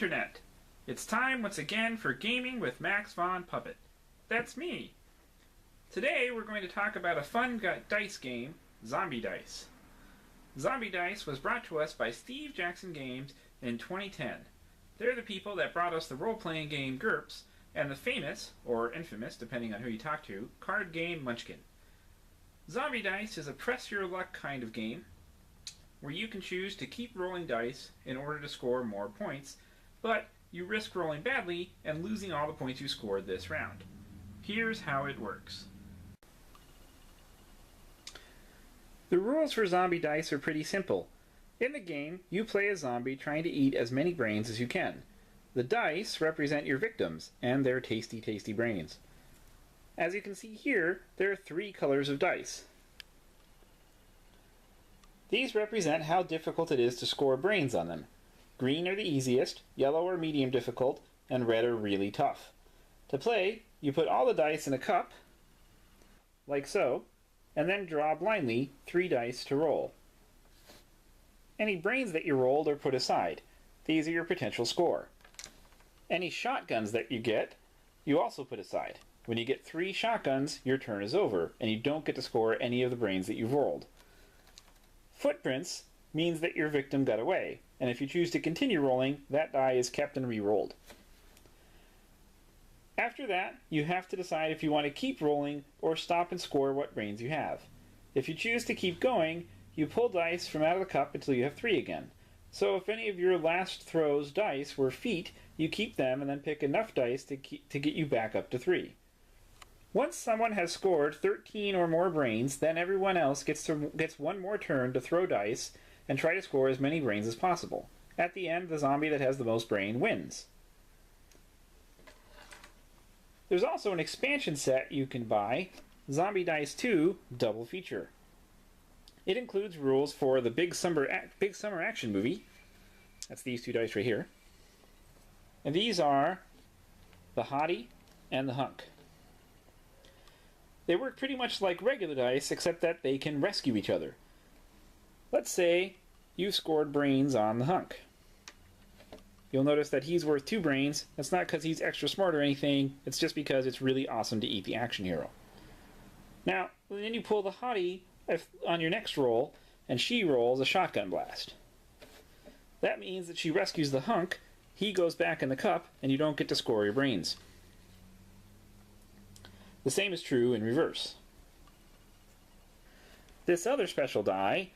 Internet. It's time once again for Gaming with Max Von Puppet. That's me. Today we're going to talk about a fun dice game, Zombie Dice. Zombie Dice was brought to us by Steve Jackson Games in 2010. They're the people that brought us the role-playing game GURPS and the famous, or infamous depending on who you talk to, card game Munchkin. Zombie Dice is a press your luck kind of game where you can choose to keep rolling dice in order to score more points, but you risk rolling badly and losing all the points you scored this round. Here's how it works. The rules for Zombie Dice are pretty simple. In the game, you play a zombie trying to eat as many brains as you can. The dice represent your victims and their tasty, tasty brains. As you can see here, there are 3 colors of dice. These represent how difficult it is to score brains on them. Green are the easiest, yellow are medium difficult, and red are really tough. To play, you put all the dice in a cup, like so, and then draw blindly 3 dice to roll. Any brains that you rolled are put aside. These are your potential score. Any shotguns that you get, you also put aside. When you get 3 shotguns, your turn is over, and you don't get to score any of the brains that you've rolled. Footprints means that your victim got away, and if you choose to continue rolling, that die is kept and re-rolled. After that, you have to decide if you want to keep rolling or stop and score what brains you have. If you choose to keep going, you pull dice from out of the cup until you have 3 again. So if any of your last throw's dice were feet, you keep them and then pick enough dice to get you back up to 3. Once someone has scored 13 or more brains, then everyone else gets one more turn to throw dice and try to score as many brains as possible. At the end, the zombie that has the most brain wins. There's also an expansion set you can buy, Zombie Dice 2 Double Feature. It includes rules for the Big Summer Action Movie. That's these 2 dice right here. And these are the Hottie and the Hunk. They work pretty much like regular dice, except that they can rescue each other. Let's say you've scored brains on the Hunk. You'll notice that he's worth 2 brains. That's not because he's extra smart or anything, it's just because it's really awesome to eat the action hero. Now, then you pull the Hottie on your next roll, and she rolls a shotgun blast. That means that she rescues the Hunk, he goes back in the cup, and you don't get to score your brains. The same is true in reverse. This other special die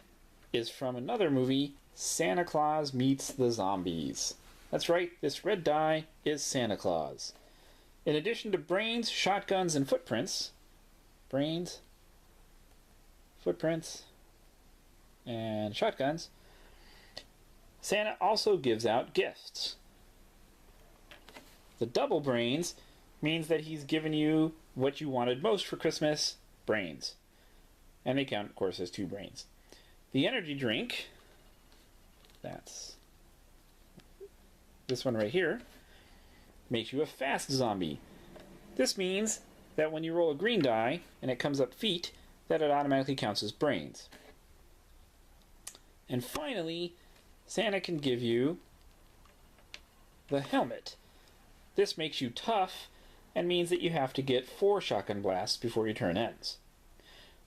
is from another movie, Santa Claus Meets the Zombies. That's right, this red die is Santa Claus. In addition to brains, shotguns, and footprints, brains, footprints, and shotguns, Santa also gives out gifts. The double brains means that he's given you what you wanted most for Christmas, brains. And they count, of course, as 2 brains. The energy drink, that's this one right here, makes you a fast zombie. This means that when you roll a green die and it comes up feet, that it automatically counts as brains. And finally, Santa can give you the helmet. This makes you tough and means that you have to get 4 shotgun blasts before your turn ends.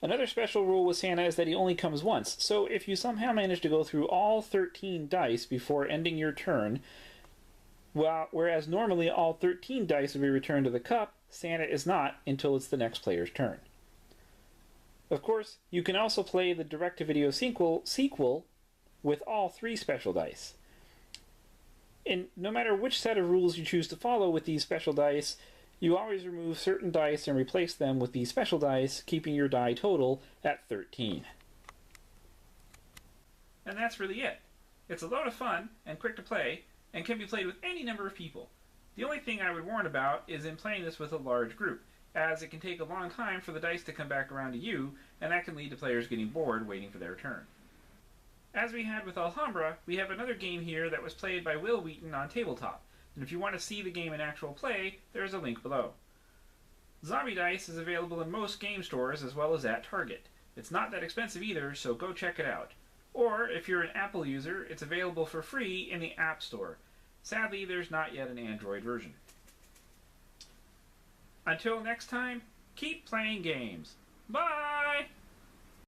Another special rule with Santa is that he only comes once, so if you somehow manage to go through all 13 dice before ending your turn, whereas normally all 13 dice will be returned to the cup, Santa is not until it's the next player's turn. Of course, you can also play the direct-to-video sequel with all 3 special dice. And no matter which set of rules you choose to follow with these special dice, you always remove certain dice and replace them with these special dice, keeping your die total at 13. And that's really it. It's a load of fun and quick to play, and can be played with any number of people. The only thing I would warn about is in playing this with a large group, as it can take a long time for the dice to come back around to you, and that can lead to players getting bored waiting for their turn. As we had with Alhambra, we have another game here that was played by Will Wheaton on tabletop, and if you want to see the game in actual play, there is a link below. Zombie Dice is available in most game stores as well as at Target. It's not that expensive either, so go check it out. Or, if you're an Apple user, it's available for free in the App Store. Sadly, there's not yet an Android version. Until next time, keep playing games. Bye!